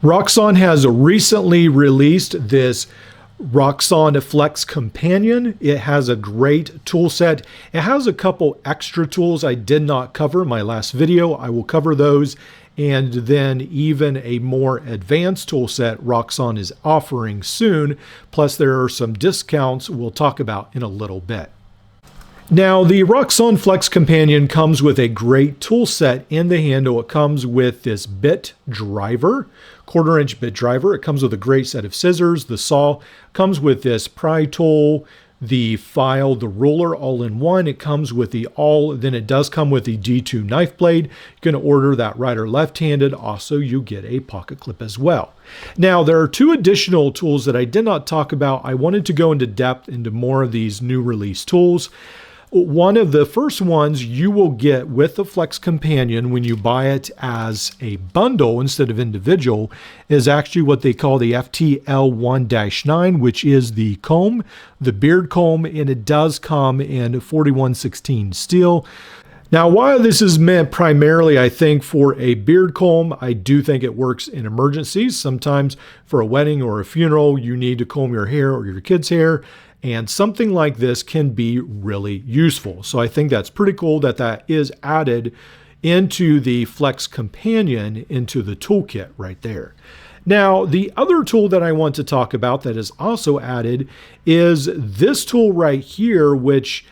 Roxon has recently released this Roxon Flex Companion. It has a great tool set. It has a couple extra tools I did not cover in my last video. I will cover those, and then even a more advanced tool set Roxon is offering soon. Plus there are some discounts we'll talk about in a little bit. Now, the Roxon Flex Companion comes with a great tool set in the handle. It comes with this bit driver, quarter-inch bit driver. It comes with a great set of scissors, the saw. It comes with this pry tool, the file, the ruler, all in one. It comes with then it does come with the D2 knife blade. You can order that right or left-handed. Also, you get a pocket clip as well. Now, there are two additional tools that I did not talk about. I wanted to go into depth into more of these new release tools. One of the first ones you will get with the Flex Companion when you buy it as a bundle instead of individual is actually what they call the FTL1-9, which is the comb, the beard comb, and it does come in 4116 steel. Now, while this is meant primarily, I think, for a beard comb, I do think it works in emergencies. Sometimes for a wedding or a funeral, you need to comb your hair or your kid's hair. And something like this can be really useful. So I think that's pretty cool that that is added into the Flex Companion into the toolkit right there. Now, the other tool that I want to talk about that is also added is this tool right here, which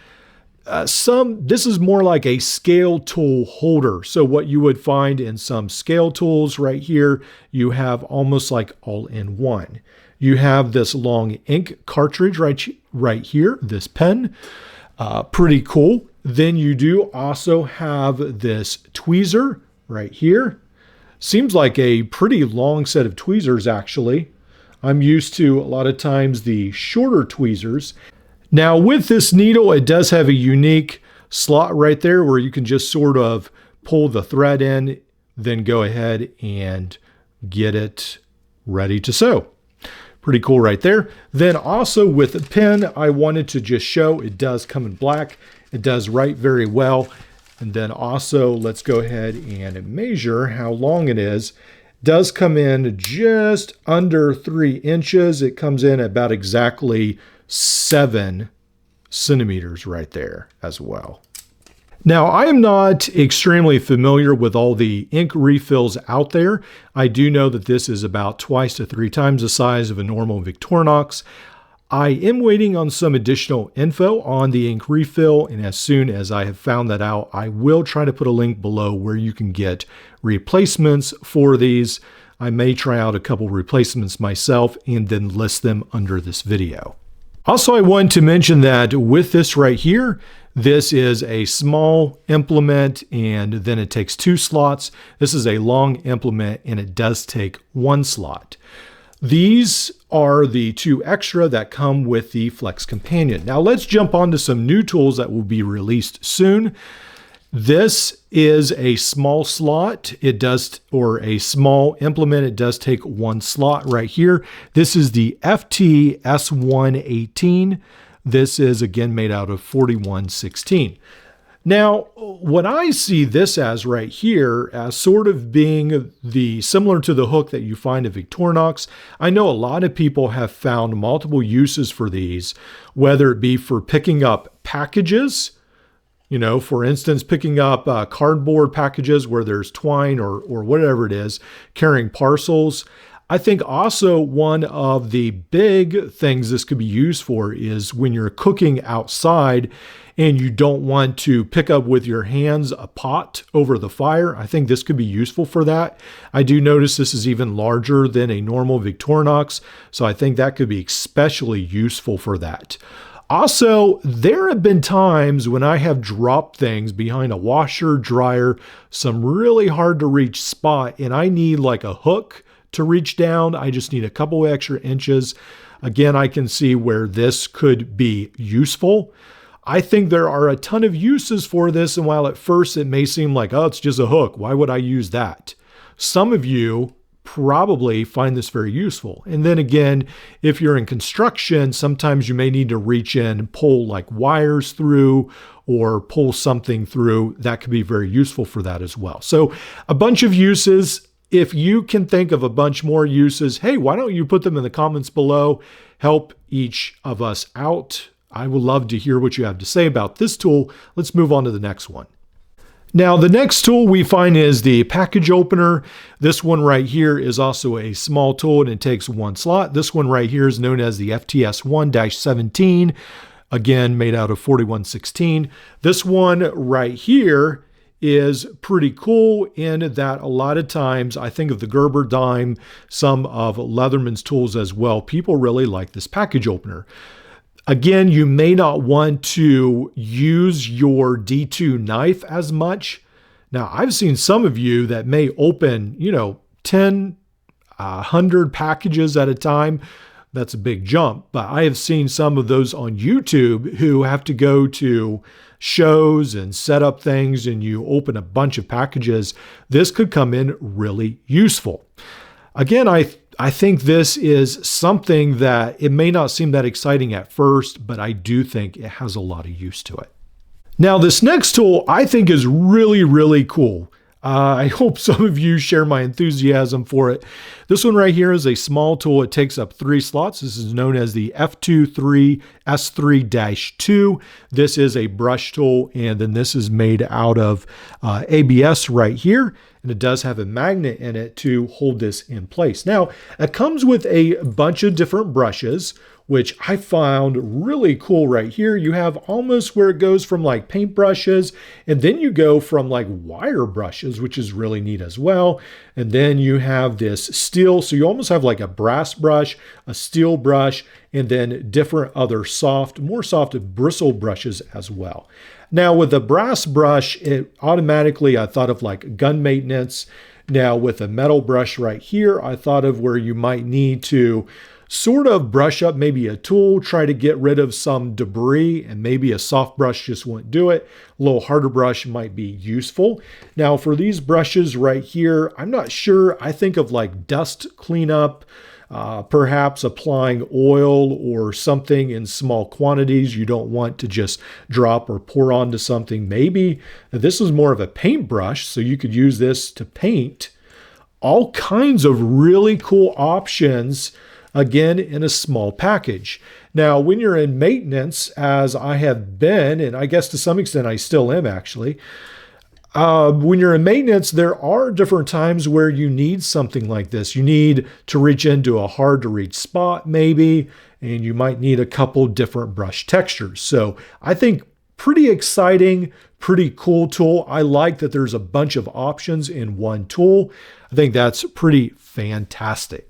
this is more like a scale tool holder. So what you would find in some scale tools right here, you have almost like all in one. You have this long ink cartridge right here, this pen, pretty cool. Then you do also have this tweezer right here. Seems like a pretty long set of tweezers actually. I'm used to a lot of times the shorter tweezers. Now with this needle, it does have a unique slot right there where you can just sort of pull the thread in, then go ahead and get it ready to sew. Pretty cool right there. Then also with the pen, I wanted to just show it does come in black. It does write very well. And then also let's go ahead and measure how long it is. It does come in just under 3 inches. It comes in about exactly 7 centimeters right there as well. Now, I am not extremely familiar with all the ink refills out there. I do know that this is about 2 to 3 times the size of a normal Victorinox. I am waiting on some additional info on the ink refill, and as soon as I have found that out, I will try to put a link below where you can get replacements for these. I may try out a couple replacements myself and then list them under this video. Also, I want to mention that with this right here, this is a small implement and then it takes 2 slots. This is a long implement and it does take 1 slot. These are the 2 extra that come with the Flex Companion. Now let's jump on to some new tools that will be released soon. This is a small slot. Or a small implement. It does take 1 slot right here. This is the FTS118. This is again made out of 4116. Now, what I see this as right here as sort of being similar to the hook that you find at Victorinox. I know a lot of people have found multiple uses for these, whether it be for picking up packages, you know, for instance, picking up cardboard packages where there's twine or whatever it is, carrying parcels. I think also one of the big things this could be used for is when you're cooking outside and you don't want to pick up with your hands a pot over the fire. I think this could be useful for that. I do notice this is even larger than a normal Victorinox, so I think that could be especially useful for that. Also, there have been times when I have dropped things behind a washer, dryer, some really hard to reach spot, and I need like a hook to reach down. I just need a couple extra inches. Again, I can see where this could be useful. I think there are a ton of uses for this, and while at first it may seem like, oh, it's just a hook, why would I use that? Some of you probably find this very useful. And then again, if you're in construction, sometimes you may need to reach in and pull like wires through or pull something through. That could be very useful for that as well. So a bunch of uses. If you can think of a bunch more uses, hey, why don't you put them in the comments below? Help each of us out. I would love to hear what you have to say about this tool. Let's move on to the next one. Now, the next tool we find is the package opener. This one right here is also a small tool and it takes one slot. This one right here is known as the FTS1-17, again, made out of 4116. This one right here is pretty cool in that a lot of times I think of the Gerber dime, some of Leatherman's tools as well. People really like this package opener. Again, you may not want to use your D2 knife as much. Now, I've seen some of you that may open, 10, 100 packages at a time. That's a big jump. But I have seen some of those on YouTube who have to go to shows and set up things and you open a bunch of packages. This could come in really useful. Again, I think this is something that it may not seem that exciting at first, but I do think it has a lot of use to it. Now, this next tool I think is really, really cool. I hope some of you share my enthusiasm for it. This one right here is a small tool. It takes up 3 slots. This is known as the F23S3-2. This is a brush tool, and then this is made out of ABS right here. And it does have a magnet in it to hold this in place. Now, it comes with a bunch of different brushes, which I found really cool right here. You have almost where it goes from like paint brushes, and then you go from like wire brushes, which is really neat as well. And then you have this steel, so you almost have like a brass brush, a steel brush, and then different other more soft bristle brushes as well. Now with the brass brush, it automatically, I thought of like gun maintenance. Now with a metal brush right here, I thought of where you might need to sort of brush up maybe a tool, try to get rid of some debris, and maybe a soft brush just won't do it. A little harder brush might be useful. Now for these brushes right here, I'm not sure. I think of like dust cleanup, perhaps applying oil or something in small quantities you don't want to just drop or pour onto something. Maybe this is more of a paintbrush, so you could use this to paint. All kinds of really cool options, again, in a small package. Now, when you're in maintenance, as I have been, and I guess to some extent I still am actually, when you're in maintenance, there are different times where you need something like this. You need to reach into a hard to reach spot maybe, and you might need a couple different brush textures. So I think pretty exciting, pretty cool tool. I like that there's a bunch of options in one tool. I think that's pretty fantastic.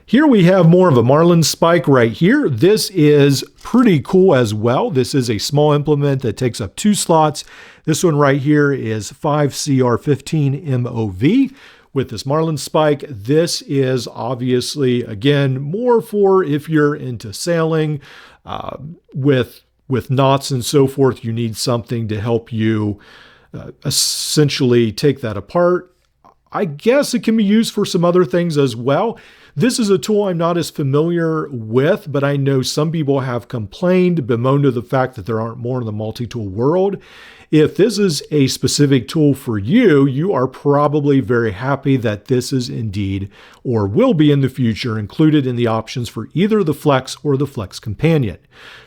Here we have more of a marlin spike right here. This is pretty cool as well. This is a small implement that takes up 2 slots. This one right here is 5CR15 MOV with this marlin spike. This is obviously, again, more for if you're into sailing with knots and so forth. You need something to help you essentially take that apart. I guess it can be used for some other things as well. This is a tool I'm not as familiar with, but I know some people have complained, bemoaned to the fact that there aren't more in the multi-tool world. If this is a specific tool for you, you are probably very happy that this is indeed, or will be in the future, included in the options for either the Flex or the Flex Companion.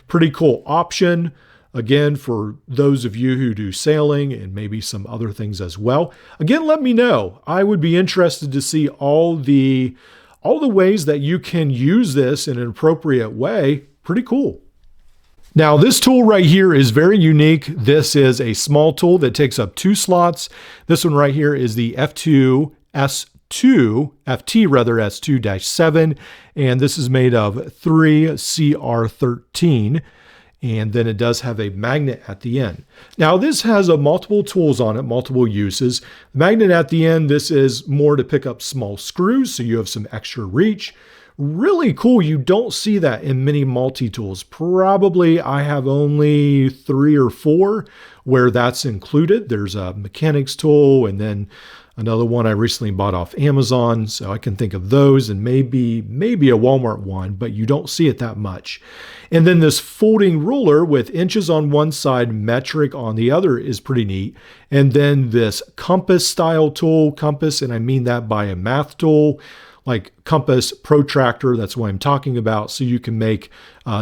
Pretty cool option. Again, for those of you who do sailing and maybe some other things as well. Again, let me know. I would be interested to see all the ways that you can use this in an appropriate way. Pretty cool. Now, this tool right here is very unique. This is a small tool that takes up 2 slots. This one right here is the FT-S2-7, and this is made of 3CR13. And then it does have a magnet at the end. Now this has multiple tools on it, multiple uses. The magnet at the end, this is more to pick up small screws, so you have some extra reach. Really cool. You don't see that in many multi-tools. Probably I have only 3 or 4 where that's included. There's a mechanics tool and then Another one I recently bought off Amazon, so I can think of those, and maybe a Walmart one, but you don't see it that much. And then this folding ruler with inches on one side, metric on the other is pretty neat. And then this compass style tool, compass, and I mean that by a math tool, like compass protractor, that's what I'm talking about. So you can make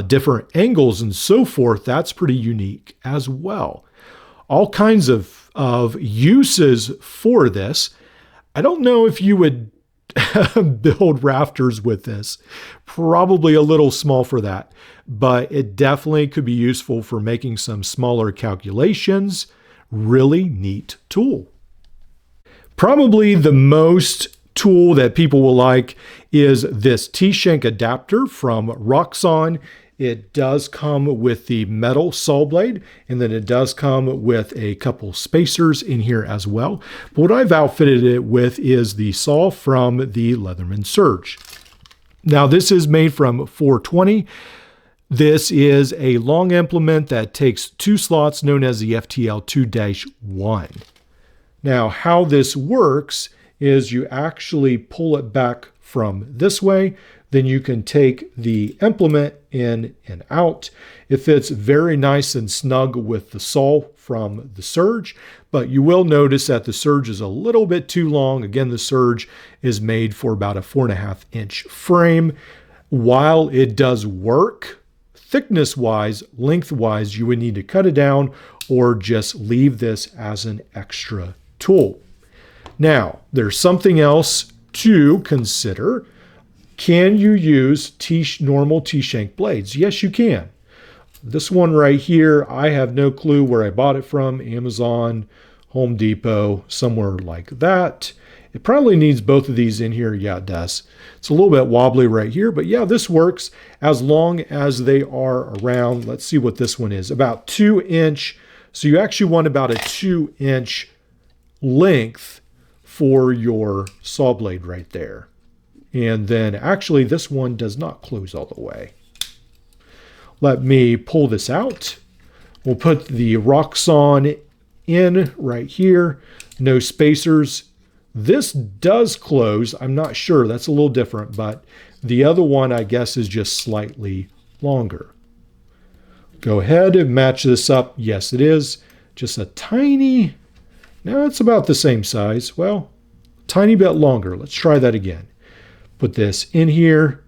different angles and so forth. That's pretty unique as well. All kinds of uses for this. I don't know if you would build rafters with this. Probably a little small for that, but it definitely could be useful for making some smaller calculations. Really neat tool. Probably the most tool that people will like is this T-shank adapter from Roxon. It does come with the metal saw blade, and then it does come with a couple spacers in here as well. But what I've outfitted it with is the saw from the Leatherman Surge. Now this is made from 420. This is a long implement that takes 2 slots known as the FTL 2-1. Now how this works is you actually pull it back from this way, then you can take the implement in and out. It fits very nice and snug with the saw from the Surge, but you will notice that the Surge is a little bit too long. Again, the Surge is made for about a 4.5-inch frame. While it does work, thickness-wise, length-wise, you would need to cut it down or just leave this as an extra tool. Now, there's something else to consider. Can you use normal T-shank blades? Yes, you can. This one right here, I have no clue where I bought it from. Amazon, Home Depot, somewhere like that. It probably needs both of these in here. Yeah, it does. It's a little bit wobbly right here, but yeah, this works as long as they are around. Let's see what this one is. About 2-inch. So you actually want about a 2-inch length for your saw blade right there. And then actually this one does not close all the way. Let me pull this out. We'll put the Roxon in right here. No spacers. This does close. I'm not sure. That's a little different, but the other one I guess is just slightly longer. Go ahead and match this up. Yes, it is. Just a tiny, now it's about the same size. Well, tiny bit longer. Let's try that again. Put this in here.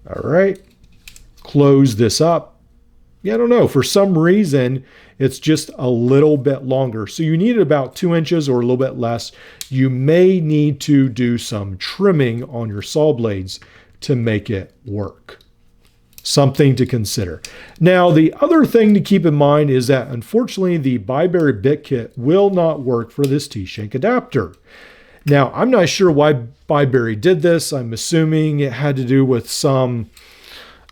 All right. Close this up. Yeah, I don't know. For some reason, it's just a little bit longer. So you need about 2 inches or a little bit less. You may need to do some trimming on your saw blades to make it work. Something to consider. Now, the other thing to keep in mind is that unfortunately, the Byberry bit kit will not work for this T-shank adapter. Now, I'm not sure why Byberry did this. I'm assuming it had to do with some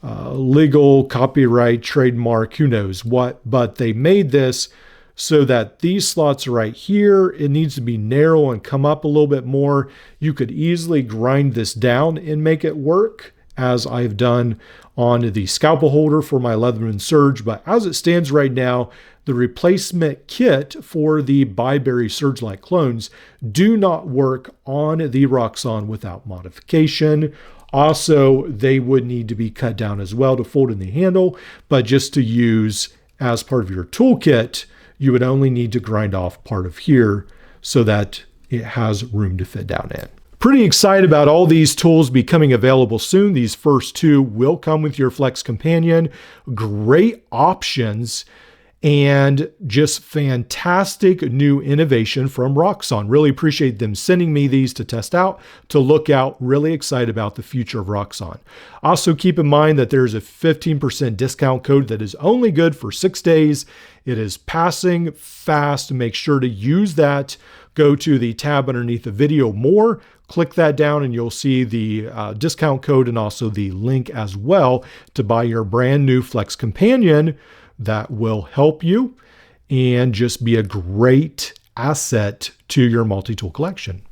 legal copyright, trademark, who knows what, but they made this so that these slots right here, it needs to be narrow and come up a little bit more. You could easily grind this down and make it work, as I've done on the scalpel holder for my Leatherman Surge. But as it stands right now, the replacement kit for the Byberry Surge-like clones do not work on the Roxon without modification. Also, they would need to be cut down as well to fold in the handle, but just to use as part of your toolkit, you would only need to grind off part of here so that it has room to fit down in. Pretty excited about all these tools becoming available soon. These first 2 will come with your Flex Companion. Great options and just fantastic new innovation from Roxon. Really appreciate them sending me these to test out, to look out. Really excited about the future of Roxon. Also keep in mind that there's a 15% discount code that is only good for 6 days. It is passing fast. Make sure to use that. Go to the tab underneath the video more, click that down, and you'll see the discount code and also the link as well to buy your brand new Flex Companion. That will help you and just be a great asset to your multi-tool collection.